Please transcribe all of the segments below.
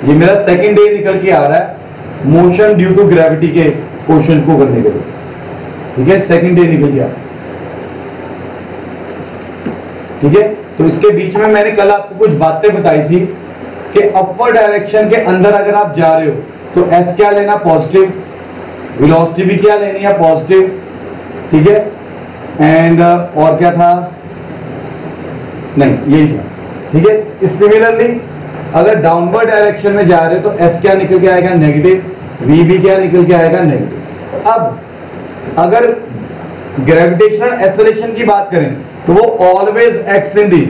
ये मेरा second day निकल के आ रहा है मोशन ड्यू टू ग्रेविटी के क्वेश्चन को करने के लिए, ठीक है, सेकंड डे निकल के आ रहा है, ठीक है। तो इसके बीच में मैंने कल आपको कुछ बातें बताई थी कि अपवर्ड डायरेक्शन के अंदर अगर आप जा रहे हो तो एस क्या लेना, पॉजिटिव, वेलोसिटी भी क्या लेनी है, पॉजिटिव, ठीक है, एंड और क्या था, नहीं यही था, ठीक है। सिमिलरली अगर डाउनवर्ड डायरेक्शन में जा रहे हो तो एस क्या निकल के आएगा, नेगेटिव, वी भी क्या निकल के आएगा, नेगेटिव। अब अगर ग्रेविटेशनल एक्सेलरेशन की बात करें तो वो ऑलवेज एक्ट्स इन दी,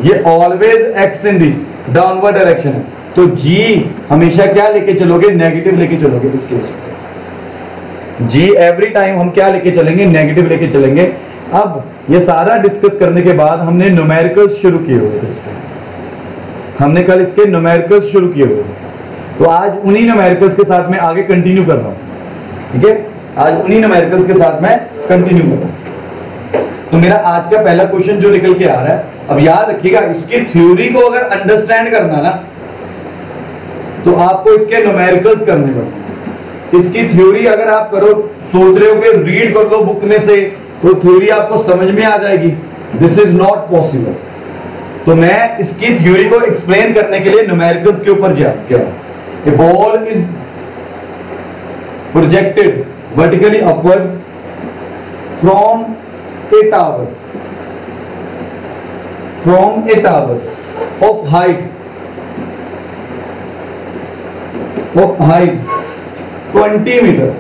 ये always acts in the downward direction है, तो जी हमेशा क्या लेके चलोगे, नेगेटिव लेके चलोगे इस केस में। जी एवरी टाइम हम क्या लेके चलेंगे, नेगेटिव लेके चलेंगे। अब ये सारा डिस्कस करने के बाद हमने न्यूमेरिकल्स शुरू किए हुए थे इसके, हमने कल इसके न्यूमेरिकल्स शुरू किए हुए थे, तो आज उन्हीं न्यूमेरिकल्स के साथ मैं आगे कंटिन्यू कर रहा हूं, ठीक है, आज उन्हीं न्यूमेरिकल्स के साथ मैं कंटिन्यू कर रहा हूं। तो मेरा आज का पहला क्वेश्चन जो निकल के आ रहा है, अब याद रखिएगा इसकी थ्योरी को अगर अंडरस्टैंड करना ना तो आपको इसके न्यूमेरिकल्स करने पड़ेंगे। इसकी थ्योरी अगर आप करो, सोच रहे हो कि रीड कर लो बुक में से तो थ्योरी आपको समझ में आ जाएगी, दिस इज नॉट पॉसिबल। तो मैं इसकी थ्योरी को एक्सप्लेन करने के लिए न्यूमेरिकल्स के ऊपर जा गया। A ball is projected vertically upwards from a tower of height 20 metre,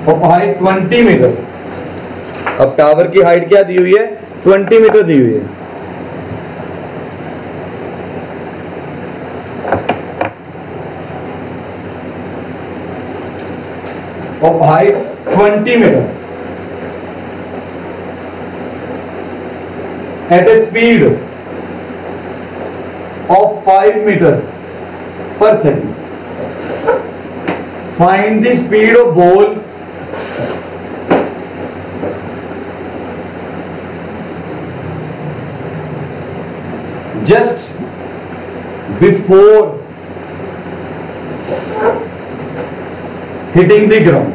of height 20 metre. अब टावर की हाइट क्या दी हुई है, 20 मीटर दी हुई है। of height 20 meter at a speed of 5 meter per second. Find the speed of ball just before hitting the ground.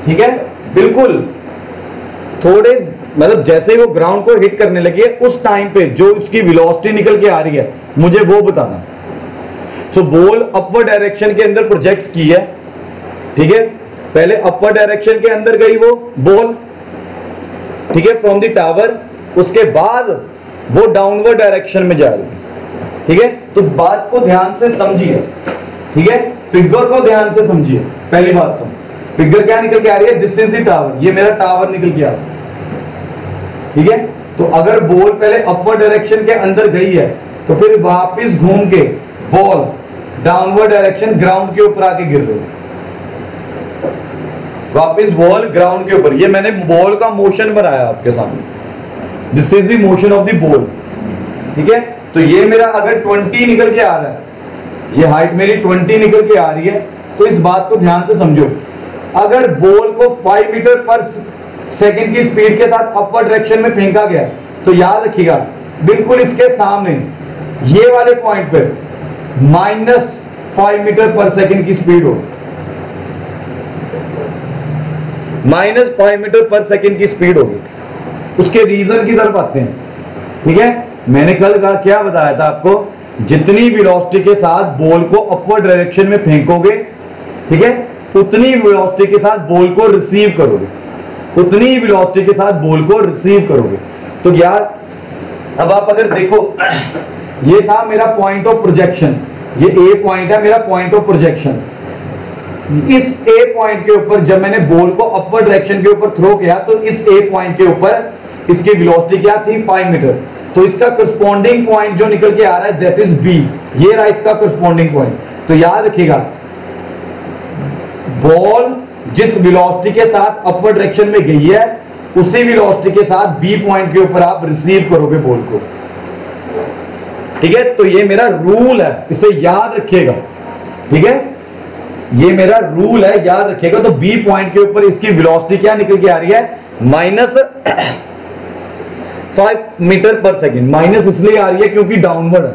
ठीक है, बिल्कुल थोड़े मतलब जैसे ही वो ग्राउंड को हिट करने लगी है उस टाइम पे जो उसकी वेलोसिटी निकल के आ रही है मुझे वो बताना। तो बॉल अपवर्ड डायरेक्शन के अंदर प्रोजेक्ट की है, ठीक है, पहले अपवर्ड डायरेक्शन के अंदर गई वो बॉल, ठीक है, फ्रॉम द टावर, उसके बाद वो डाउनवर्ड डायरेक्शन में जा रही है, ठीक है। तो बात को ध्यान से समझिए, ठीक है, फिगर को ध्यान से समझिए। पहली बात तो फिगर क्या निकल के आ रही है, दिस इज द टावर, ये मेरा टावर निकल के आ रहा है, ठीक है। तो अगर बॉल पहले अपवर्ड डायरेक्शन के अंदर गई है तो फिर वापस घूम के बॉल डाउनवर्ड डायरेक्शन ग्राउंड के ऊपर आके गिर रही है, वापस बॉल ग्राउंड के ऊपर। ये मैंने बॉल का मोशन बनाया आपके सामने, this is the motion of the ball, ठीक है। तो ये मेरा अगर 20 निकल के आ रहा है, ये हाइट मेरी 20 निकल के आ रही है, तो इस बात को ध्यान से समझो। अगर बॉल को 5 मीटर पर सेकंड की स्पीड के साथ अपवर्ड डायरेक्शन में फेंका गया तो याद रखिएगा बिल्कुल इसके सामने ये वाले पॉइंट पे -5 मीटर पर सेकंड की स्पीड हो, -5 मीटर पर सेकंड की स्पीड होगी। उसके रीजन की तरफ आते हैं, ठीक है। मैंने कल का क्या बताया था आपको, जितनी वेलोसिटी के साथ बॉल को अपवर्ड डायरेक्शन में फेंकोगे, ठीक है, उतनी वेलोसिटी के साथ बॉल को रिसीव करोगे, उतनी वेलोसिटी के साथ बॉल को रिसीव करोगे। तो यार अब आप अगर देखो, ये था मेरा पॉइंट ऑफ प्रोजेक्शन, ये ए पॉइंट है मेरा पॉइंट ऑफ प्रोजेक्शन। इस ए पॉइंट के ऊपर जब मैंने बॉल को अपवर्ड डायरेक्शन के ऊपर थ्रो किया तो इस ए पॉइंट के ऊपर इसकी वेलोसिटी क्या थी, 5 मीटर। तो इसका करस्पॉन्डिंग पॉइंट जो निकल के आ रहा है दैट इज बी, ये रहा इसका करस्पॉन्डिंग पॉइंट। तो याद रखिएगा बॉल जिस वेलोसिटी के साथ अपवर्ड डायरेक्शन में गई है उसी वेलोसिटी के साथ बी पॉइंट के ऊपर आप रिसीव करोगे बॉल को, ठीक है। तो ये मेरा रूल है, इसे याद रखिएगा, ठीक है। ये मेरा रूल है, याद रखिएगा। तो बी पॉइंट के ऊपर इसकी वेलोसिटी क्या निकल के आ रही है, -5 मीटर पर सेकेंड। माइनस इसलिए आ रही है क्योंकि डाउनवर्ड है,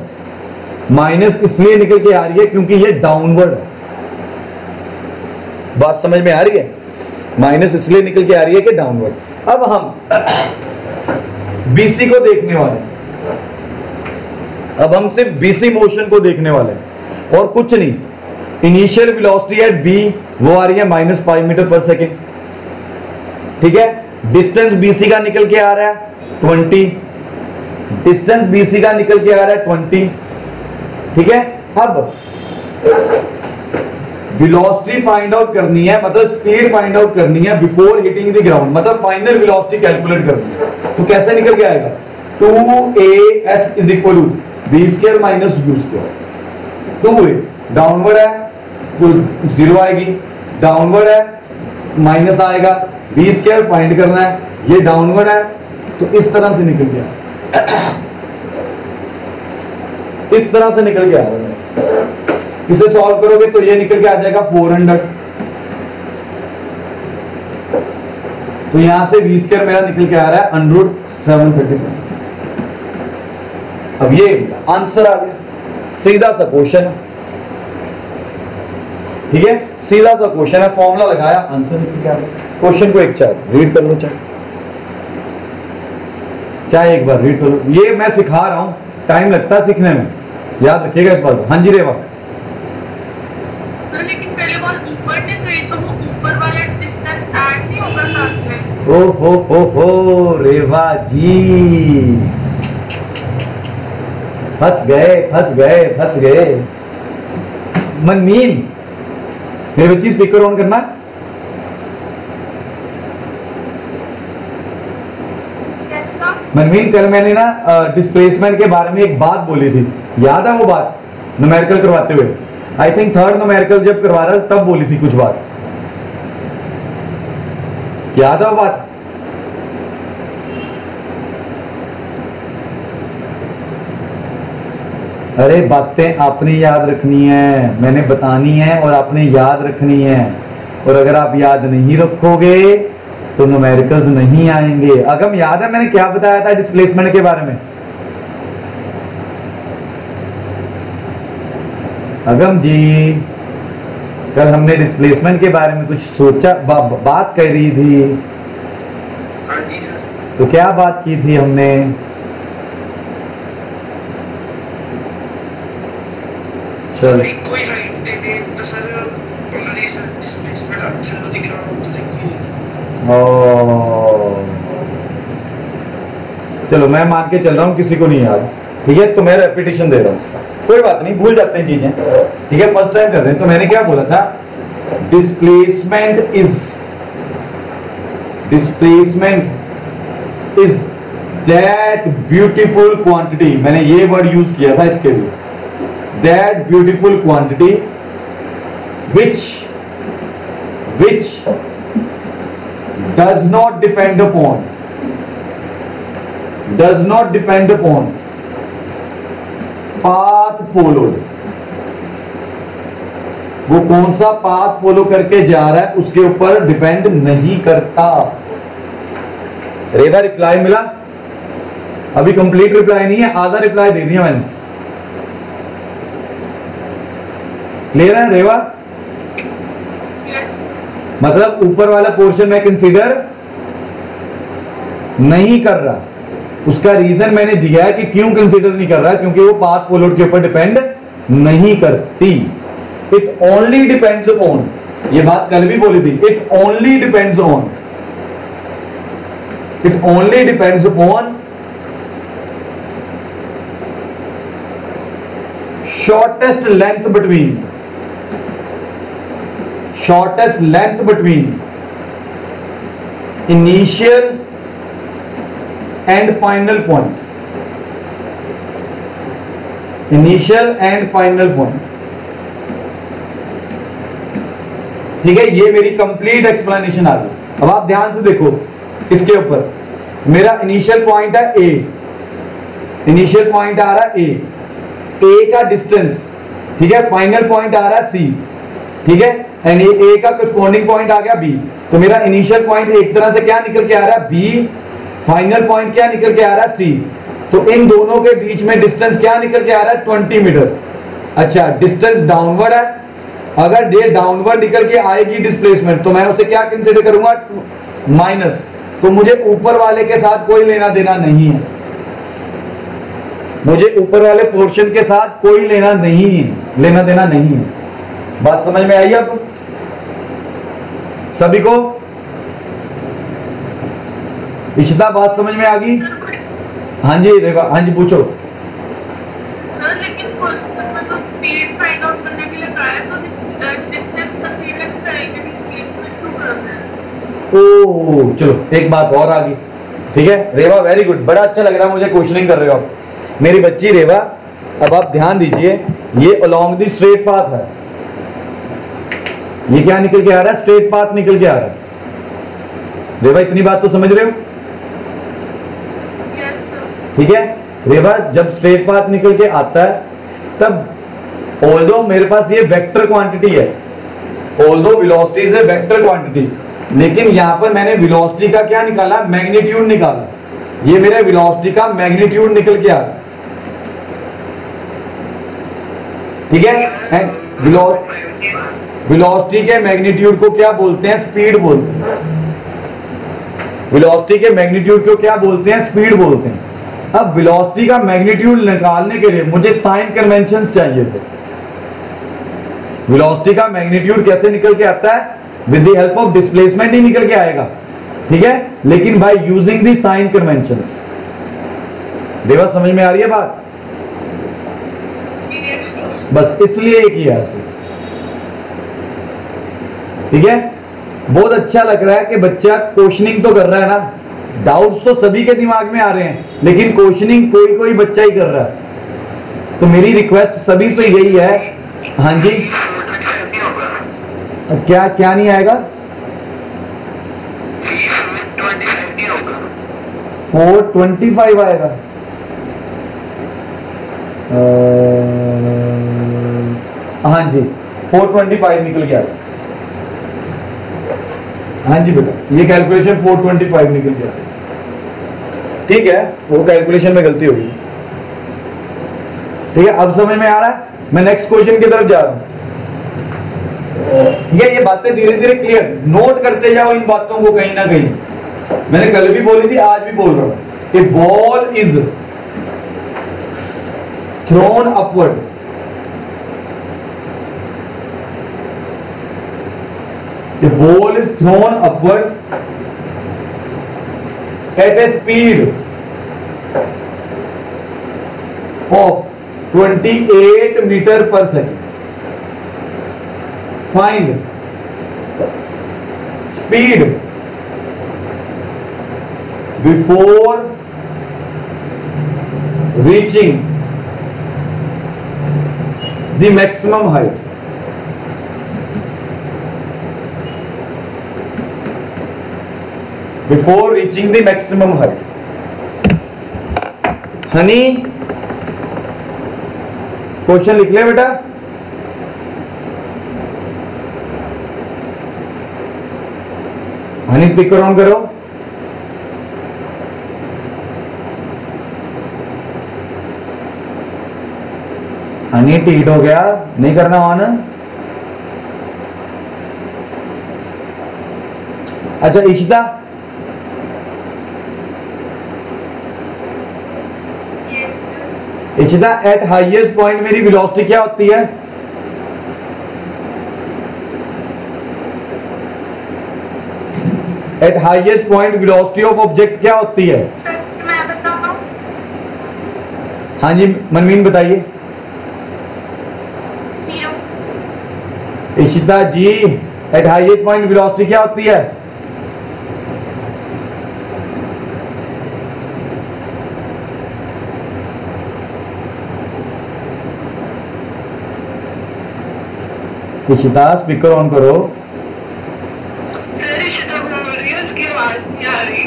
माइनस इसलिए निकल के आ रही है क्योंकि ये डाउनवर्ड है। बात समझ में आ रही है? माइनस इसलिए निकल के आ रही है कि डाउनवर्ड। अब हम बीसी को देखने वाले हैं, अब हम सिर्फ बीसी मोशन को देखने वाले हैं और कुछ नहीं। इनिशियल वेलोसिटी एट बी वो आ रही है -5 मीटर पर सेकेंड, ठीक है। डिस्टेंस बीसी का निकल के आ रहा है 20, डिस्टेंस बीसी का निकल के आ रहा है 20, ठीक है। अब वेलोसिटी फाइंड आउट करनी है, मतलब स्पीड फाइंड आउट करनी है बिफोर हिटिंग द ग्राउंड, मतलब फाइनल वेलोसिटी कैलकुलेट करनी है। तो कैसे निकल के आएगा, 2as is equal to v square minus u square. 2a downward है तो 0 आएगी, डाउनवर्ड है माइनस आएगा, बी स्क्वायर फाइंड करना है, ये डाउनवर्ड है तो इस तरह से निकल गया, इस तरह से निकल के आ रहा है। इसे सॉल्व करोगे तो ये निकल के आ जाएगा 400। तो यहां से बी स्क्वायर मेरा निकल के आ रहा है √735। अब ये आंसर आ गया, सीधा सा क्वेश्चन है, ठीक है। सीधा सा क्वेश्चन है, फॉर्मूला लगाया, आंसर निकल के आ गया। क्वेश्चन को एक चाहे रीड कर लो, चाहे एक बार रीड कर लो। ये मैं सिखा रहा हूं, टाइम लगता है सीखने में, याद रखिएगा इस बात को। हाँ जी रेवा। तो लेकिन पहले बॉल ऊपर ने गई तो वो ऊपर वाला डिस्टेंस ऐड नहीं होगा साथ में। ओ हो रेवा जी, फंस गए। मनमीन, मेरे बच्ची स्पीकर ऑन करना। मनमीन, कल मैंने ना डिस्प्लेसमेंट के बारे में एक बात बोली थी, याद है वो बात? न्यूमेरिकल करवाते हुए, आई थिंक थर्ड न्यूमेरिकल जब करवा रहा तब बोली थी कुछ बात, याद है वो बात? अरे बातें आपने याद रखनी है, मैंने बतानी है और आपने याद रखनी है। और अगर आप याद नहीं रखोगे तो न्यूमेरिकल्स नहीं आएंगे। अगम याद है मैंने क्या बताया था डिस्प्लेसमेंट के बारे में? अगम जी, कल हमने डिस्प्लेसमेंट के बारे में कुछ सोचा, बात कर रही थी। हाँ जी सर। तो क्या बात की थी हमने? सर कोई हाइट देने तो सर ओनली सर डिस्प्लेसमेंट अच्छा लो दिख रहा हो तो देखो। चलो मैं मान के चल रहा हूं किसी को नहीं याद, ठीक है। तो मैं रेपिटेशन दे रहा हूं इसका, कोई बात नहीं, भूल जाते हैं चीजें, ठीक है। फर्स्ट टाइम कर रहे हैं। तो मैंने क्या बोला था, displacement is that beautiful quantity, मैंने ये वर्ड यूज किया था इसके लिए, that beautiful quantity which does not depend upon path followed। वो कौन सा पाथ फॉलो करके जा रहा है उसके ऊपर डिपेंड नहीं करता। रेवा रिप्लाई मिला? अभी कंप्लीट रिप्लाई नहीं है, आधा रिप्लाई दे दिया मैंने। क्लियर है रेवा? मतलब ऊपर वाला पोर्शन मैं कंसीडर नहीं कर रहा, उसका रीजन मैंने दिया है कि क्यों कंसीडर नहीं कर रहा, क्योंकि वो पाथ फॉलोड के ऊपर डिपेंड नहीं करती। इट ओनली डिपेंड्स ऑन, ये बात कल भी बोली थी, it only depends on shortest length between initial and final point, ठीक है। ये मेरी कंप्लीट एक्सप्लेनेशन आ गई। अब आप ध्यान से देखो इसके ऊपर, मेरा इनिशियल पॉइंट है ए, इनिशियल पॉइंट आ रहा है ए का डिस्टेंस, ठीक है। फाइनल पॉइंट आ रहा है सी, ठीक है। एंड ये ए का करस्पॉन्डिंग पॉइंट आ गया बी, तो मेरा इनिशियल पॉइंट एक तरह से क्या निकल के आ रहा है बी, फाइनल पॉइंट क्या निकल के आ रहा है सी। तो इन दोनों के बीच में डिस्टेंस क्या निकल के आ रहा है 20 मीटर। अच्छा, डिस्टेंस डाउनवर्ड है, अगर ये डाउनवर्ड निकल के आएगी डिस्प्लेसमेंट तो मैं उसे क्या कंसीडर करूंगा माइनस, तो मुझे ऊपर वाले के साथ कोई लेना देना नहीं है, मुझे ऊपर वाले पोर्शन के साथ कोई लेना देना नहीं है। बात समझ में आई आपको सभी को? इशिता बात समझ में आ गई? हाँ जी रेवा, हाँ जी पूछो। लेकिन क्वेश्चन में तो स्पीड फाइंड आउट करने के लिए कहा है, तो डिस्टेंस का स्पीड एक्स करेंगे, स्पीड में क्यों करना है? ओ चलो एक बात और आ गई, ठीक है रेवा, वेरी गुड, बड़ा अच्छा लग रहा है मुझे, क्वेश्चनिंग कर रहे हो आप मेरी बच्ची रेवा। अब आप ध्यान दीजिए, ये अलोंग दी स्ट्रेट पाथ है, ये क्या निकल के आ रहा है, स्ट्रेट पाथ निकल के आ रहा है। रेवा इतनी बात तो समझ रहे हो? ठीक है रेवा, जब स्ट्रेट पाथ निकल के आता है तब ऑल्दो मेरे पास ये वेक्टर क्वांटिटी है, although velocity is a vector quantity, लेकिन यहां पर मैंने वेलोसिटी का क्या निकाला, मैग्नीट्यूड निकाला, ये मेरे वेलोसिटी का मैग्नीट्यूड निकल के आ रहा है, ठीक है। एंड वेलोसिटी के मैग्नीट्यूड को क्या बोलते हैं, स्पीड बोलते हैं। वेलोसिटी के मैग्नीट्यूड को क्या बोलते हैं, स्पीड बोलते हैं। अब वेलोसिटी का मैग्नीट्यूड निकालने के लिए मुझे साइन कन्वेंशंस चाहिए थे। वेलोसिटी का मैग्नीट्यूड कैसे निकल के आता है, with the help of displacement ही निकल के आएगा, ठीक है, लेकिन by using the sign conventions. Deva समझ में आ रही है बात? बस इसलिए ये किया है, ठीक है। बहुत अच्छा लग रहा है कि बच्चा क्वेश्चनिंग तो कर रहा है ना, डाउट्स तो सभी के दिमाग में आ रहे हैं, लेकिन क्वेश्चनिंग कोई कोई बच्चा ही कर रहा है। तो मेरी रिक्वेस्ट सभी से यही है, हाँ जी क्या क्या नहीं आएगा, 425 आएगा। हाँ जी 425 निकल गया। हाँ जी बेटा, ये कैलकुलेशन 425 निकल गया, ठीक है, वो कैलकुलेशन में गलती होगी, ठीक है। अब समझ में आ रहा है, मैं नेक्स्ट क्वेश्चन की तरफ जा रहा हूं, ठीक है। ये बातें धीरे धीरे क्लियर, नोट करते जाओ इन बातों को कहीं ना कहीं, मैंने कल भी बोली थी, आज भी बोल रहा हूं। A ball is thrown upward, the ball is thrown upward at a speed of 28 meter per second. Find speed before reaching the maximum height. Before reaching the maximum height. Honey question लिख ले बेटा। हनी स्पीकर ऑन करो। Honey tit हो गया, नहीं करना on. अच्छा Ishita, Ishita eight highest point मेरी वेलोसिटी क्या होती है? Eight highest point velocity of object क्या होती है? सर मैं बताऊं? हाँ जी मनमीन बताइए। 0। इशिता जी एट हाईएस्ट पॉइंट वेलोसिटी क्या होती है? इशिता स्पीकर ऑन करो। सर इशिता बोल रही है, उसकी आवाज नहीं आ रही।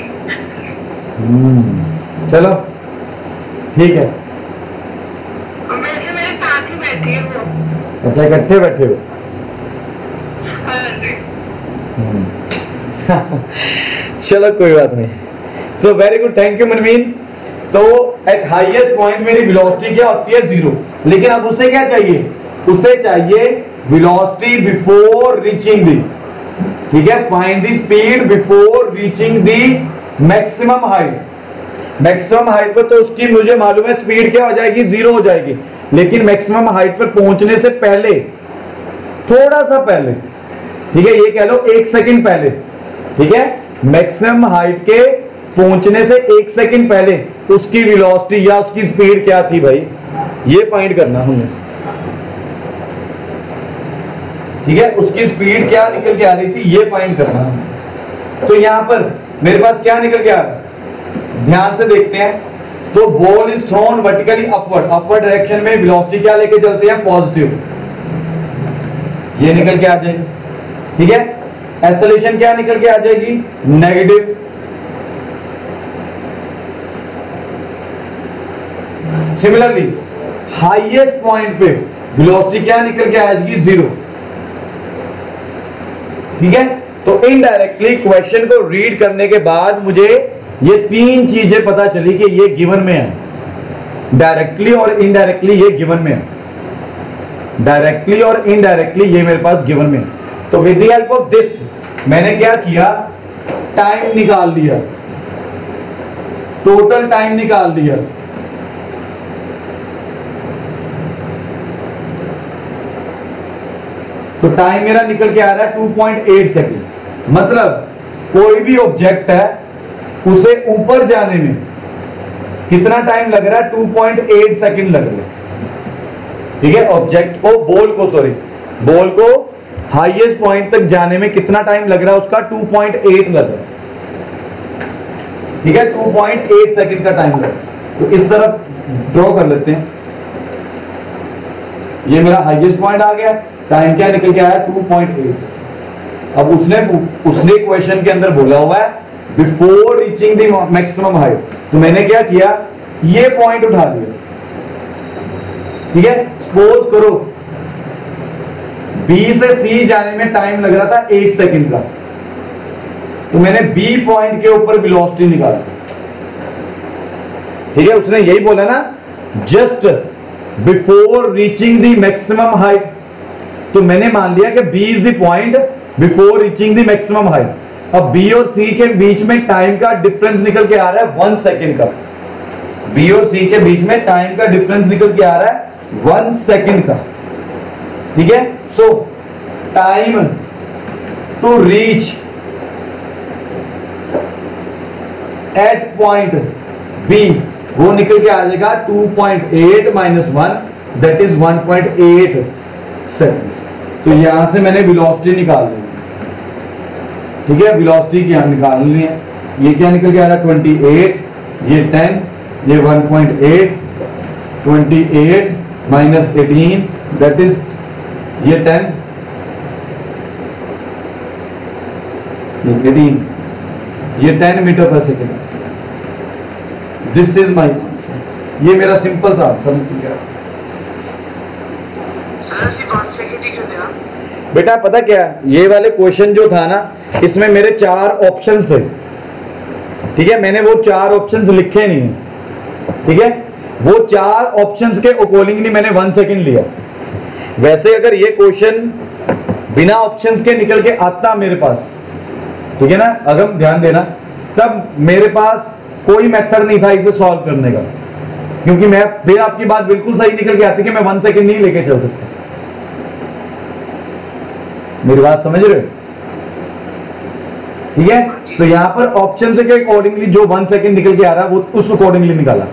चलो ठीक है। वैसे मेरे साथ ही बैठी है वो। अच्छा इकट्ठे बैठे हो? चलो कोई बात नहीं। So very good, thank you Manmeen. तो एट हाईएस्ट पॉइंट मेरी वेलोसिटी क्या होती है? 0। लेकिन अब उसे क्या चाहिए? उसे चाहिए वेलोसिटी बिफोर रीचिंग दी, ठीक है, find the speed before reaching the maximum height. Maximum height पर तो उसकी मुझे मालूम है स्पीड क्या हो जाएगी? 0 हो जाएगी। लेकिन मैक्सिमम हाइट पर पहुंचने से पहले, थोड़ा सा पहले, ठीक है, ये कह लो 1 सेकंड पहले, ठीक है, मैक्सिमम हाइट के पहुंचने से 1 सेकंड पहले उसकी वेलोसिटी या उसकी स्पीड क्या थी भाई, ये फाइंड करना हमने, ठीक है, उसकी स्पीड क्या निकल के आ रही थी ये फाइंड करना। तो यहां पर मेरे पास क्या निकल के आ रहा है, ध्यान से देखते हैं। तो ball is thrown vertically upward, upward direction में वेलोसिटी क्या लेके चलते हैं? पॉजिटिव, ये निकल के आ जाएगी, ठीक है। एक्सेलरेशन क्या निकल के आ जाएगी? नेगेटिव। सिमिलरली हाईएस्ट पॉइंट पे वेलोसिटी क्या निकल के आएगी? 0, ठीक है। तो इनडायरेक्टली क्वेश्चन को रीड करने के बाद मुझे ये 3 चीजें पता चली कि ये गिवन में है, डायरेक्टली और इनडायरेक्टली ये गिवन में है, डायरेक्टली और इनडायरेक्टली ये मेरे पास गिवन में है। तो with the help of this मैंने क्या किया? टाइम निकाल लिया, टोटल टाइम निकाल लिया। तो टाइम मेरा निकल के आ रहा है 2.8 सेकंड। मतलब कोई भी ऑब्जेक्ट है उसे ऊपर जाने में कितना टाइम लग रहा है? 2.8 सेकंड लग रहा है, ठीक है। ऑब्जेक्ट को, बॉल को हाईएस्ट पॉइंट तक जाने में कितना टाइम लग रहा है? उसका 2.8 लग रहा है, ठीक है, 2.8 सेकंड का टाइम लग रहा है। तो इस तरफ ड्रॉ कर लेते हैं। ये मेरा हाईएस्ट पॉइंट आ गया, टाइम क्या निकल के आया? 2.8। अब उसने क्वेश्चन के अंदर बोला हुआ है before reaching the maximum height. तो मैंने क्या किया? ये पॉइंट उठा लिया, ठीक है। सपोज करो बी से सी जाने में टाइम लग रहा था 1 सेकंड का, तो मैंने बी पॉइंट के ऊपर वेलोसिटी निकाला, ठीक है। उसने यही बोला ना, just before reaching the maximum height. तो मैंने मान लिया कि B is the point before reaching the maximum height. अब बी और सी के बीच में टाइम का डिफरेंस निकल के आ रहा है 1 सेकंड का। बी और सी के बीच में टाइम का डिफरेंस निकल के आ रहा है 1 सेकंड का, ठीक है। So time to reach at point B वो निकल के आ जाएगा 2.8 माइनस 1, दैट इज 1.8 सेकंड्स। तो यहां से मैंने वेलोसिटी निकाल ली, ठीक है, वेलोसिटी की यहां निकाल ली है। ये क्या निकल के आ रहा है? 28, ये 10, ये 1.8, 28 माइनस 18, दैट इज ये 10, ये 18, ये 10 मीटर पर second. This is my answer. ये मेरा सिंपल सा आंसर निकल गया। सर सिर्फ 5 सेकंड ही क्यों दिया? बेटा पता क्या, ये वाले क्वेश्चन जो था ना, इसमें मेरे 4 ऑप्शंस थे, ठीक है। मैंने वो 4 ऑप्शंस लिखे नहीं है, ठीक है। वो 4 ऑप्शंस के अकॉर्डिंगली मैंने 1 सेकंड लिया। वैसे अगर ये क्वेश्चन बिना ऑप्शंस के निकल के आता मेरे पास, ठीक है ना, अगर ध्यान देना, तब मेरे पास कोई मेथड नहीं था इसे सॉल्व करने का, क्योंकि मैं फिर आपकी बात बिल्कुल सही निकल के आती कि मैं 1 सेकंड नहीं लेके चल सकता। मेरी बात समझ रहे हो? ठीक है। तो यहां पर ऑप्शन से के अकॉर्डिंगली जो 1 सेकंड निकल के आ रहा है वो उस अकॉर्डिंगली निकाला।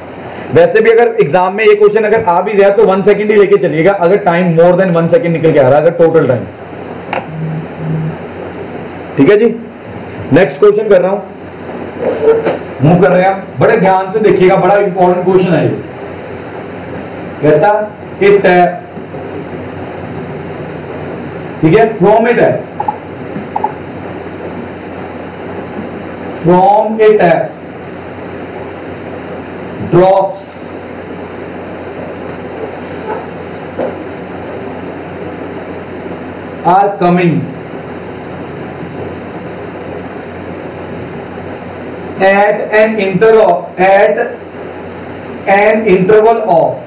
वैसे भी अगर एग्जाम में ये क्वेश्चन अगर आ भी जाए तो 1 सेकंड ही लेके चलिएगा, अगर टाइम मोर देन 1 सेकंड निकल के आ रहा है, अगर टोटल टाइम, ठीक है जी। नेक्स्ट क्वेश्चन कर रहा हूं, मूव कर रहे हैं आप, बड़े ध्यान से देखिएगा, बड़ा इंपॉर्टेंट क्वेश्चन है ये। कहता कि टैप, ठीक है, from A tap, from A tap drops are coming at an interval of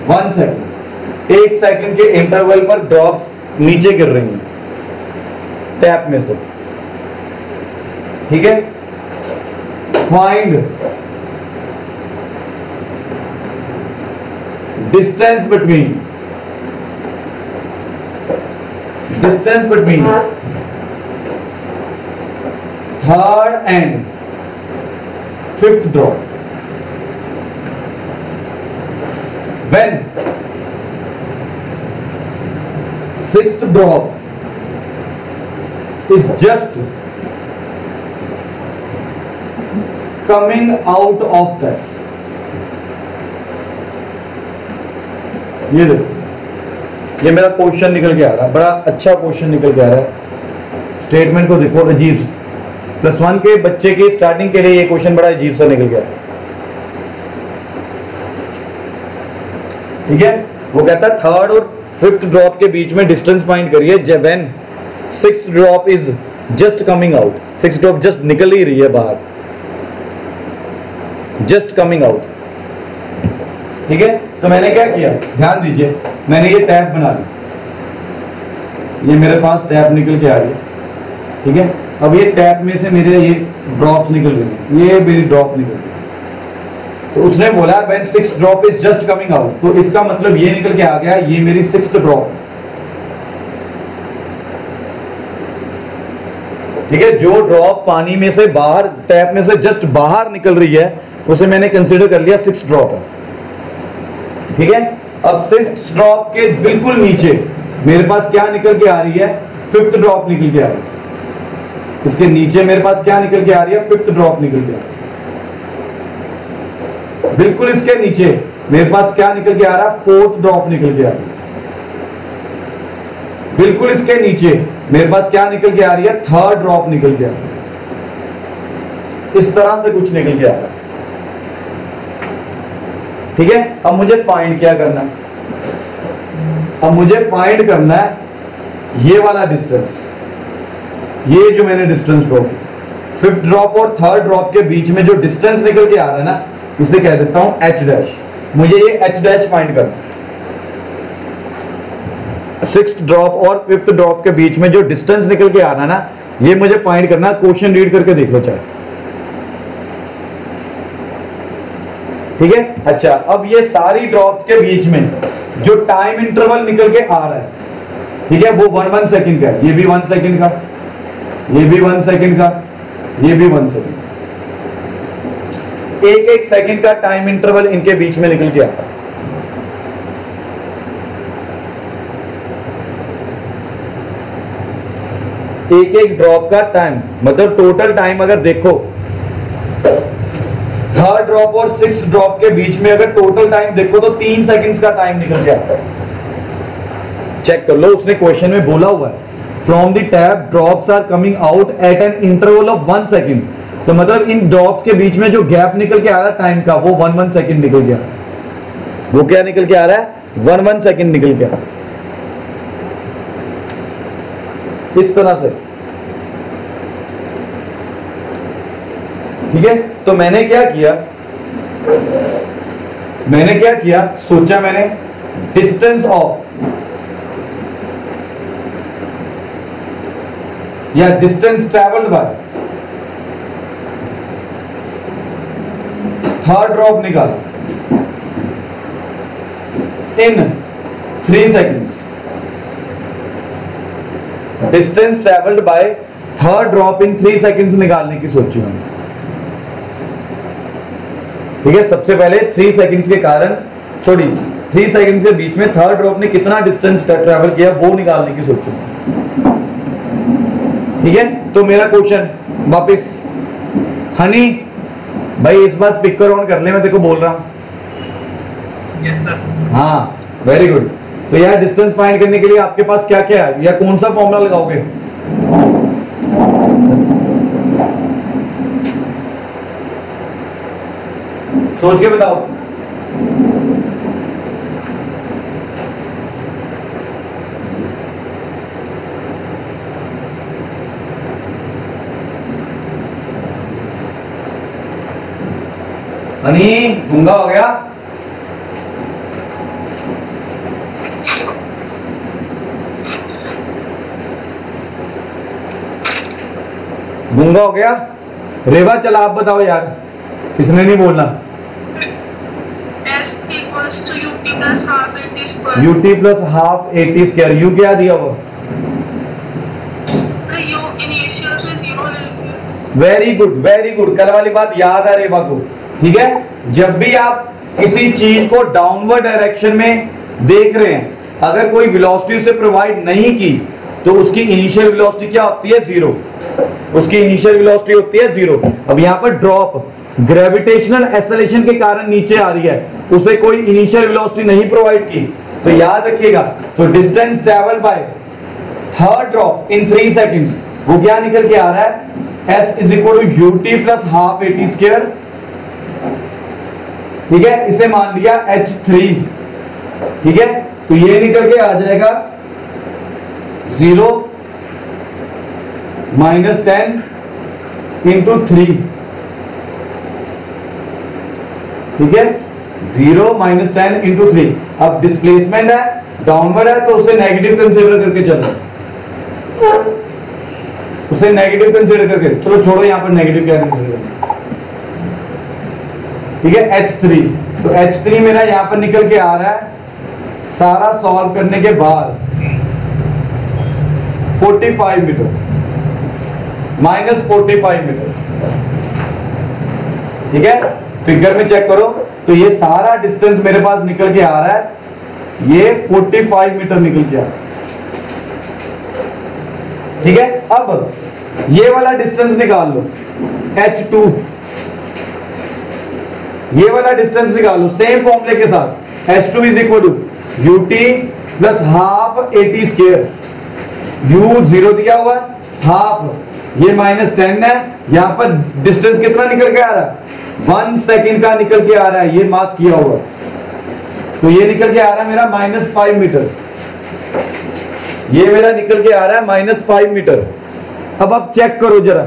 1 second, 1 second के इंटरवल पर ड्रॉप्स नीचे गिर रही हैं टैप में से, ठीक है। Find distance between third and fifth drop when sixth drop is just coming out of that. ये देखो, ये मेरा क्वेश्चन निकल के आ रहा है, बड़ा अच्छा क्वेश्चन निकल के आ रहा है। स्टेटमेंट को देखो, अजीब, +1 के बच्चे की स्टार्टिंग के लिए ये क्वेश्चन बड़ा अजीब सा निकल गया, ठीक है। वो कहता है थर्ड और फिफ्थ ड्रॉप के बीच में डिस्टेंस फाइंड करिए when sixth drop is just coming out, sixth drop just निकल ही रही है बाहर, जस्ट कमिंग आउट, ठीक है। तो मैंने क्या किया, ध्यान दीजिए, मैंने ये टैप बना ली, ये मेरे पास टैप निकल के आ रही है, ठीक है। अब ये टैप में से मेरे ये ड्रॉप्स निकल रही है, ये मेरी ड्रॉप निकल रही है। तो उसने बोला when sixth drop is just coming out, तो इसका मतलब ये निकल के आ गया ये मेरी सिक्स्थ ड्रॉप, ठीक है। जो ड्रॉप पानी में से बाहर, टैप में से जस्ट बाहर निकल रही है, उसे मैंने कंसीडर कर लिया सिक्स्थ ड्रॉप है, ठीक है। अब सिक्स्थ ड्रॉप के बिल्कुल नीचे मेरे पास क्या निकल के आ रही है, फिफ्थ ड्रॉप निकल के आ रही है। इसके नीचे मेरे पास क्या निकल के आ रही है, फिफ्थ ड्रॉप निकल के आ रही है। बिल्कुल इसके नीचे मेरे पास क्या निकल के आ रहा है, फोर्थ ड्रॉप निकल के आ रही है। बिल्कुल इसके नीचे मेरे पास क्या निकल के आ रही है, थर्ड ड्रॉप निकल के आ रही है। इस तरह से कुछ निकल के आ रहा है, ठीक है। अब मुझे फाइंड क्या करना है, अब मुझे फाइंड करना है ये वाला डिस्टेंस, ये जो मैंने डिस्टेंस ड्रॉ किया, फिफ्थ ड्रॉप और थर्ड ड्रॉप के बीच में जो डिस्टेंस निकल के आ रहा है ना, इसे कह देता हूं h डैश। मुझे ये h डैश फाइंड करना, सिक्स्थ ड्रॉप और फिफ्थ ड्रॉप के बीच में जो डिस्टेंस निकल के आ रहा है ना, ये मुझे फाइंड करना। क्वेश्चन रीड करके देख लो चाहे, ठीक है। अच्छा, अब ये सारी ड्रॉप्स के बीच में जो टाइम इंटरवल निकल के आ रहा है, ठीक है, वो 1 सेकंड का है। ये भी 1 सेकंड का, ये भी 1 सेकंड का, ये भी 1 सेकंड, एक सेकंड का टाइम इंटरवल इनके बीच में निकल के आता है। एक ड्रॉप का टाइम, मतलब टोटल टाइम अगर देखो, थर्ड ड्रॉप और सिक्स्थ ड्रॉप के बीच में अगर टोटल टाइम देखो तो 3 सेकंड्स का टाइम निकल के आता है। चेक कर लो, उसने क्वेश्चन में बोला हुआ है from the tap drops are coming out at an interval of 1 second. तो मतलब इन ड्रॉप्स के बीच में जो गैप निकल के आ रहा है टाइम का, वो 1 सेकंड निकल गया। वो क्या निकल के आ रहा है, 1 सेकंड निकल के आ रहा है। इस तरह से, ठीक है। तो मैंने क्या किया, सोचा मैंने डिस्टेंस ऑफ या distance travelled by third drop निकाला इन 3 seconds. Distance travelled by third drop in 3 seconds निकालने की सोची मैंने, ठीक है। सबसे पहले 3 सेकेंड्स के कारण, सॉरी 3 सेकेंड्स के बीच में थर्ड ड्रॉप ने कितना डिस्टेंस ट्रेवल किया वो निकालने की सोची, ठीक है। तो मेरा क्वेश्चन वापिस, हनी भाई इस बार स्पीकर ऑन कर ले, मैं तेरे को बोल रहा हूं। Yes sir. हाँ, वेरी गुड। तो यार डिस्टेंस फाइंड करने के लिए आपके पास क्या क्या है, या कौन सा फॉर्मूला लगाओगे? सोच के बताओ। हनी गूंगा हो गया? गूंगा हो गया? रेवा चला आप बताओ यार, किसने नहीं बोलना? ut plus half 80 square. You क्या दिया हुआ? वेरी गुड वेरी गुड, कल वाली बात याद है रेवा को। ठीक है, जब भी आप किसी चीज को डाउनवर्ड डायरेक्शन में देख रहे हैं, अगर कोई वेलोसिटी उसे प्रोवाइड नहीं की तो उसकी इनिशियल वेलोसिटी क्या होती है? जीरो। उसकी इनिशियल वेलोसिटी होती है जीरो। अब यहां पर ड्रॉप ग्रेविटेशनल एक्सेलरेशन के कारण नीचे आ रही है, उसे कोई इनिशियल वेलोसिटी नहीं प्रोवाइड की, तो याद रखिएगा, तो distance travel by third drop in 3 seconds, वो क्या निकल के आ रहा है? S is equal to ut plus half 80 square. ठीक है, इसे मान लिया h3। ठीक है, तो ये निकल के आ जाएगा 0 माइनस 10 इंटू 3। ठीक है, 0 माइनस 10 इंटू 3। अब डिस्प्लेसमेंट है, डाउनवर्ड है, तो उसे नेगेटिव कंसीडर करके चलो, उसे नेगेटिव कंसीडर करके चलो, छोड़ो यहां पर नेगेटिव क्या कंसीडर करना। ठीक है, h3, तो h3 मेरा यहां पर निकल के आ रहा है, सारा सॉल्व करने के बाद 45 मीटर, माइनस 45 मीटर। ठीक है, फिगर में चेक करो, तो ये सारा डिस्टेंस मेरे पास निकल के आ रहा है, ये 45 मीटर निकल के आ रहा है। ठीक है, अब ये वाला डिस्टेंस निकाल लो, h2, ये वाला डिस्टेंस निकाल लो सेम फॉर्मूले के साथ। h2 is equal to ut plus half 80 square. u 0 दिया हुआ है, हाफ ये माइनस 10 है, यहां पर डिस्टेंस कितना निकल के आ रहा है? 1 सेकेंड का निकल के आ रहा है, ये मार्क किया हुआ, तो ये निकल के आ रहा है मेरा -5 मीटर। ये मेरा निकल के आ रहा है -5 मीटर। अब आप चेक करो जरा।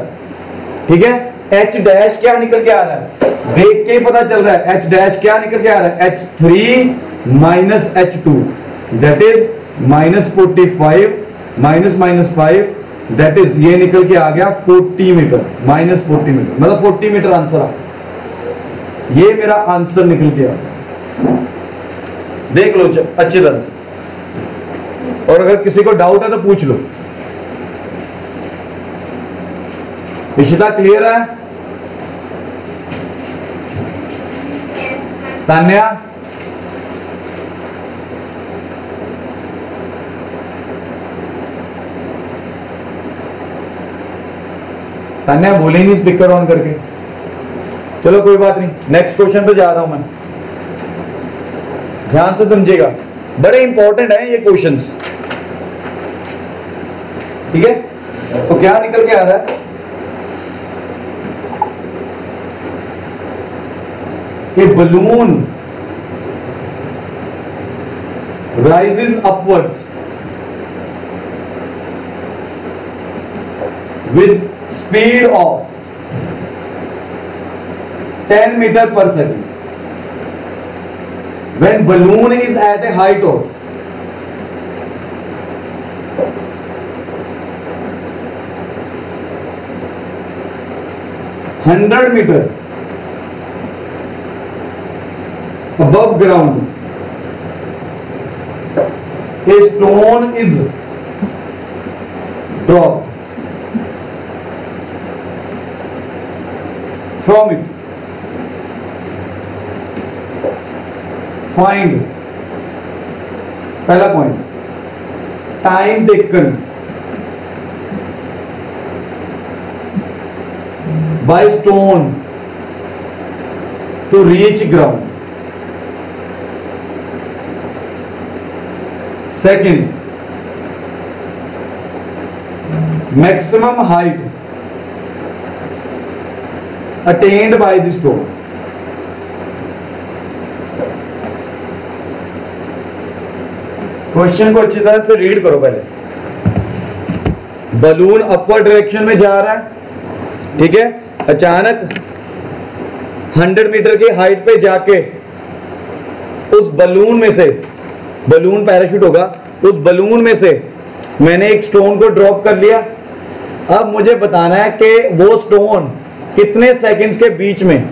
ठीक है, h डैश क्या निकल के आ रहा है? देख के ही पता चल रहा है, h डैश क्या निकल के आ रहा है? h3 minus h2, that is -45 minus -5, that is ये निकल के आ गया 40 मीटर, -40 मीटर, मतलब 40 मीटर आंसर आ, ये मेरा आंसर निकल के आ गया। देख लो अच्छी तरह से, और अगर किसी को डाउट है तो पूछ लो। इशिता क्लियर है? तान्या? तान्या बोले नहीं स्पीकर ऑन करके। चलो कोई बात नहीं, नेक्स्ट क्वेश्चन पे जा रहा हूं मैं, ध्यान से समझिएगा, बड़े इंपॉर्टेंट है ये क्वेश्चंस। ठीक है, तो क्या निकल के आ रहा है कि balloon rises upwards with speed of 10 meter per second when balloon is at a height of 100 meter above ground. A stone is dropped from it. Find, पहला point, time taken by stone to reach ground. Second, maximum height attained by the stone. Question को अच्छी तरह से read करो पहले। Balloon upward direction में जा रहा है, ठीक है, अचानक 100 मीटर की हाइट पे जाके उस बलून में से, बलून पैराशूट होगा, उस बलून में से मैंने एक स्टोन को ड्रॉप कर लिया। अब मुझे बताना है कि वो स्टोन कितने सेकंड्स के बीच में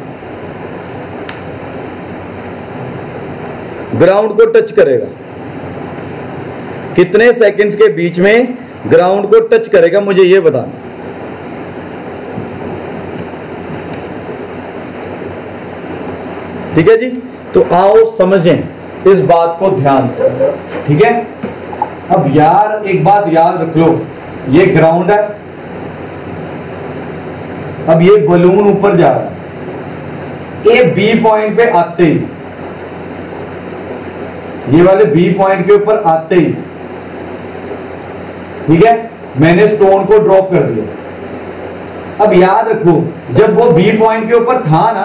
ग्राउंड को टच करेगा, कितने सेकंड्स के बीच में ग्राउंड को टच करेगा, मुझे ये बताना। ठीक है जी, तो आओ समझें इस बात को ध्यान से। ठीक है, अब यार एक बात याद रख लो, ये ग्राउंड है, अब ये बलून ऊपर जा रहा है, ये बी पॉइंट पे आते ही, ये वाले बी पॉइंट के ऊपर आते ही, ठीक है, मैंने स्टोन को ड्रॉप कर दिया। अब याद रखो, जब वो बी पॉइंट के ऊपर था ना,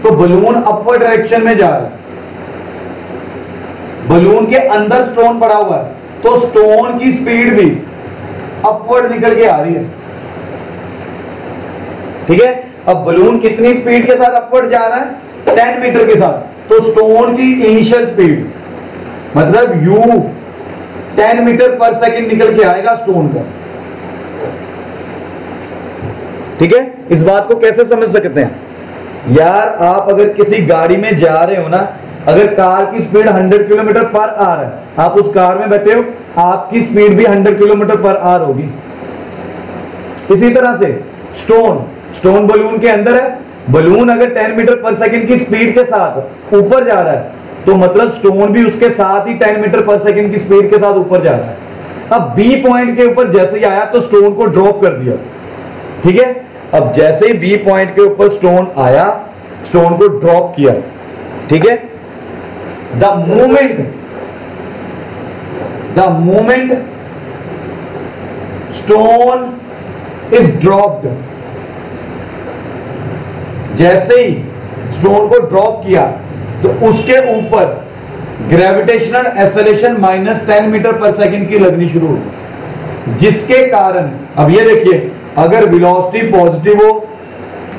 तो बलून अपवर्ड डायरेक्शन में जा रहा है, बलून के अंदर स्टोन पड़ा हुआ है, तो स्टोन की स्पीड भी अपवर्ड निकल के आ रही है। ठीक है, अब बलून कितनी स्पीड के साथ अपवर्ड जा रहा है? 10 मीटर के साथ, तो स्टोन की इनिशियल स्पीड मतलब u 10 मीटर पर सेकंड निकल के आएगा स्टोन का। ठीक है, इस बात को कैसे समझ सकते हैं यार, आप अगर किसी गाड़ी में जा रहे हो ना, अगर कार की स्पीड 100 किलोमीटर पर आवर है, आप उस कार में बैठे हो, आपकी स्पीड भी 100 किलोमीटर पर आवर होगी। इसी तरह से स्टोन बलून के अंदर है, बलून अगर 10 मीटर पर सेकंड की स्पीड के साथ ऊपर जा रहा है, तो मतलब स्टोन भी उसके साथ ही 10 मीटर पर सेकंड की स्पीड के साथ ऊपर जा रहा है। अब बी पॉइंट के ऊपर जैसे ही आया तो स्टोन को ड्रॉप कर दिया। ठीक है, अब जैसे ही बी पॉइंट के ऊपर स्टोन आया, स्टोन को ड्रॉप किया। ठीक है, the moment stone is dropped, जैसे ही स्टोन को ड्रॉप किया तो उसके ऊपर ग्रेविटेशनल एक्सेलरेशन -10 मीटर पर सेकंड की लगनी शुरू हुई, जिसके कारण अब ये देखिए, अगर वेलोसिटी पॉजिटिव हो,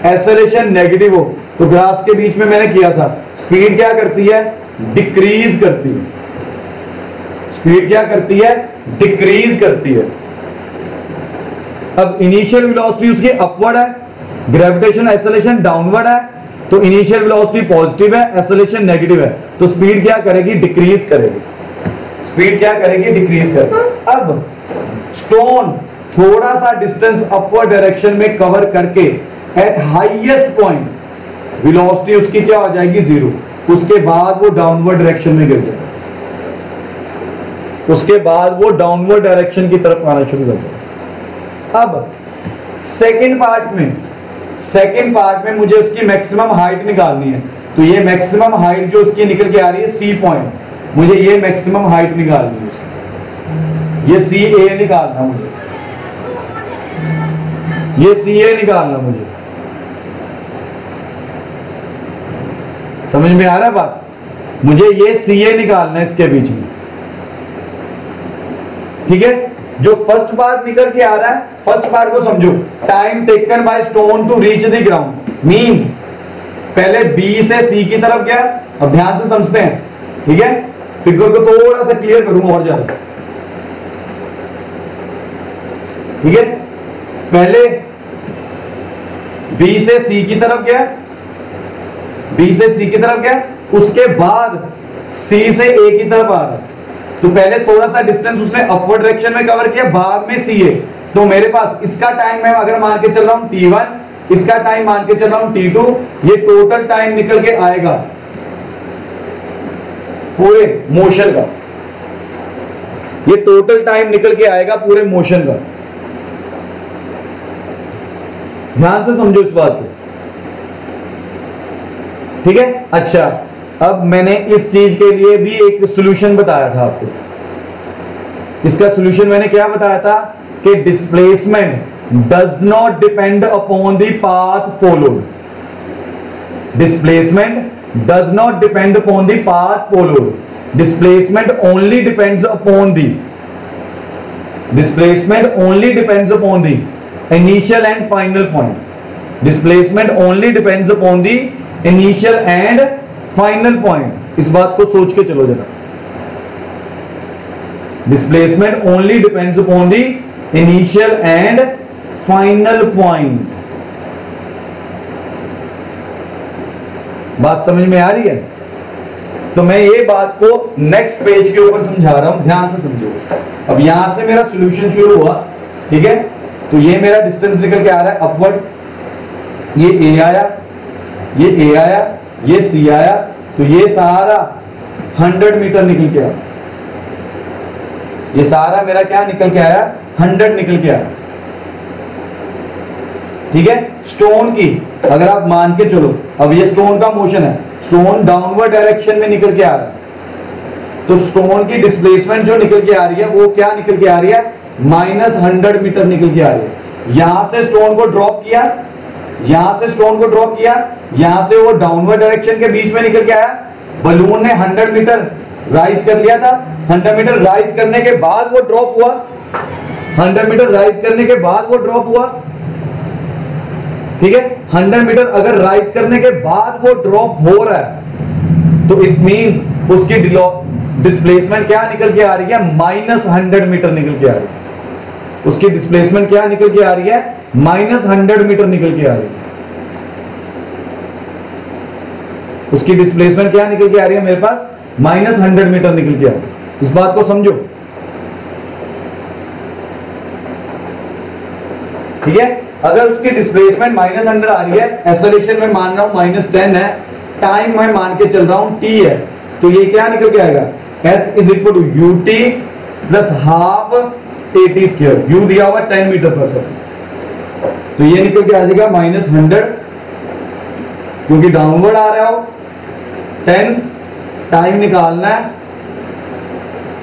एक्सेलरेशन नेगेटिव हो, तो ग्राफ्स के बीच में मैंने किया था, स्पीड क्या करती है? डिक्रीज करती है। स्पीड क्या करती है? डिक्रीज करती है। अब इनिशियल वेलोसिटी उसकी अपवर्ड है, ग्रेविटेशन एक्सेलरेशन डाउनवर्ड है, तो इनिशियल वेलोसिटी पॉजिटिव है, एक्सेलरेशन नेगेटिव है, तो स्पीड क्या करेगी? डिक्रीज करेगी। स्पीड क्या करेगी? डिक्रीज करेगी। अब स्टोन थोड़ा सा डिस्टेंस अपवर्ड डायरेक्शन में कवर करके एट हाईएस्ट पॉइंट वेलोसिटी उसकी क्या हो जाएगी? 0। उसके बाद वो डाउनवर्ड डायरेक्शन में गिर जाएगा, उसके बाद वो डाउनवर्ड डायरेक्शन की तरफ आना शुरू कर जाएगा। अब सेकेंड पार्ट में मुझे उसकी मैक्सिमम हाइट निकालनी है, तो ये मैक्सिमम हाइट जो उसकी निकल के आ रही है सी पॉइंट, मुझे ये मैक्सिमम हाइट निकालनी है उसकी, ये सी ए निकालना मुझे, ये सी ए निकालना मुझे। समझ में आ रहा है बात? मुझे ये सी ए निकालना है इसके बीच में। ठीक है, जो फर्स्ट पार्ट निकल के आ रहा है, फर्स्ट पार्ट को समझो, time taken by stone to reach the ground, means पहले बी से सी की तरफ गया। अब ध्यान से समझते हैं, ठीक है, फिगर को थोड़ा सा क्लियर करूंगा और ज्यादा। ठीक है, पहले बी से सी की तरफ गया, बी से सी की तरफ गया, उसके बाद सी से ए की तरफ आ रहा है, तो पहले थोड़ा सा डिस्टेंस उसने अपवर्ड डायरेक्शन में कवर किया, बाद में सी ए, तो मेरे पास इसका टाइम मैं अगर मान के चल रहा हूं T1, इसका टाइम मान के चल रहा हूं T2, ये टोटल टाइम निकल के आएगा पूरे मोशन का, ये टोटल टाइम निकल के आएगा पूरे मोशन का। ध्यान से समझो इस बात को। ठीक है, अच्छा, अब मैंने इस चीज के लिए भी एक सॉल्यूशन बताया था आपको। इसका सॉल्यूशन मैंने क्या बताया था कि displacement does not depend upon the path followed. Displacement does not depend upon the path followed. Displacement only depends upon the initial and final point. Displacement only depends upon the initial and final point. इस बात को सोच के चलो जरा। Displacement only depends upon the initial and final point. बात समझ में आ रही है? तो मैं ये बात को नेक्स्ट पेज के ऊपर समझा रहा हूं, ध्यान से समझो। अब यहां से मेरा सॉल्यूशन शुरू हुआ, ठीक है? तो ये मेरा डिस्टेंस निकल के आ रहा है अपवर्ड, ये ए आया, ये ए आया, ये सी आया, तो ये सारा 100 मीटर निकल के आया। ये सारा मेरा क्या निकल के आया? 100 निकल के आया, ठीक है? स्टोन की अगर आप मान के चलो, अब ये स्टोन का मोशन है, स्टोन डाउनवर्ड डायरेक्शन में निकल के आ रहा है, तो स्टोन की डिस्प्लेसमेंट जो निकल के आ रही है वो क्या निकल के आ रही है? -100 मीटर निकल के आ रही है। यहां से स्टोन को ड्रॉप किया, यहां से स्टोन को ड्रॉप किया, यहां से वो डाउनवर्ड डायरेक्शन के बीच में निकल के आया। बलून ने 100 मीटर राइज कर लिया था, 100 मीटर राइज करने के बाद वो ड्रॉप हुआ, 100 मीटर राइज करने के बाद वो ड्रॉप हुआ, ठीक है? 100 मीटर अगर राइज करने के बाद वो ड्रॉप हो रहा है, तो इट मींस उसकी डिस्प्लेसमेंट क्या निकल के आ रही है? -100 मीटर निकल के आ रही है। उसकी डिस्प्लेसमेंट क्या निकल के आ रही है? -100 मीटर निकल के आ रही है। उसकी डिस्प्लेसमेंट क्या निकल के आ रही है मेरे पास? -100 मीटर निकल के आ रही है। इस बात को समझो, ठीक है? अगर उसकी डिस्प्लेसमेंट -100 आ रही है, एक्सेलरेशन में मान रहा हूं -10 है, टाइम मैं मान के चल रहा हूं t है, तो ये क्या निकल के आएगा? s = ut + half at²। u दिया हुआ 10 मीटर पर सेकंड, तो ये निकल के आ जाएगा -100, क्योंकि डाउनवर्ड आ रहा हो, 10 टाइम निकालना है,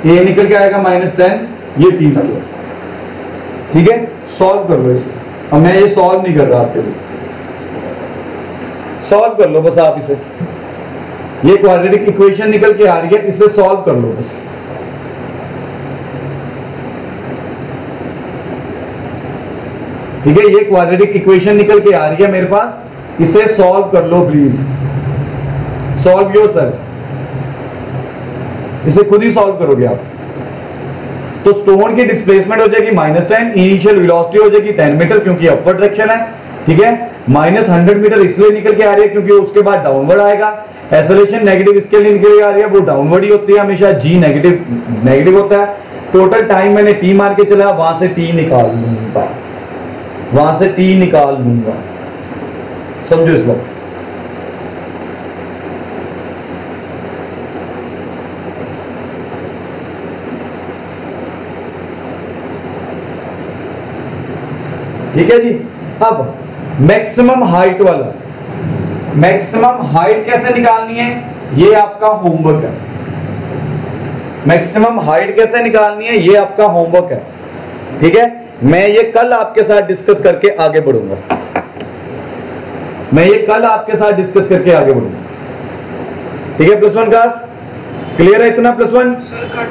ये निकल के आएगा -10, ये t², ठीक है? सॉल्व कर लो इसे। अब मैं ये सॉल्व नहीं कर रहा आपके लिए, सॉल्व कर लो बस आप इसे। ये क्वाड्रेटिक इक्वेशन निकल के आ रही है, इसे सॉल्व कर लो बस। ठीक है, ये क्वाड्रेटिक इक्वेशन निकल के आ रही है मेरे पास, इसे सॉल्व कर लो प्लीज। सॉल्व योरसेल्फ, इसे खुद ही सॉल्व करोगे आप। तो स्टोन की डिस्प्लेसमेंट हो जाएगी -10, इनिशियल वेलोसिटी हो जाएगी 10 मीटर, क्योंकि अपवर्ड डायरेक्शन है, ठीक है? -100 मीटर इसलिए निकल के आ रही है क्योंकि उसके बाद डाउनवर्ड आएगा। एक्सेलरेशन नेगेटिव इसके लिए निकल के आ रही है, वो डाउनवर्ड ही होती है हमेशा, g नेगेटिव होता है। टोटल टाइम मैंने t मार के चला, वहां से t निकाल लूंगा, वहां से t निकाल लूंगा। समझो इस वक्त। ठीक है जी। अब मैक्सिमम हाइट वाला, मैक्सिमम हाइट कैसे निकालनी है ये आपका होमवर्क है। मैक्सिमम हाइट कैसे निकालनी है ये आपका होमवर्क है, ठीक है? मैं ये कल आपके साथ डिस्कस करके आगे बढ़ूंगा, मैं ये कल आपके साथ डिस्कस करके आगे बढ़ूंगा, ठीक है? +1 क्लास क्लियर है इतना? +1 सर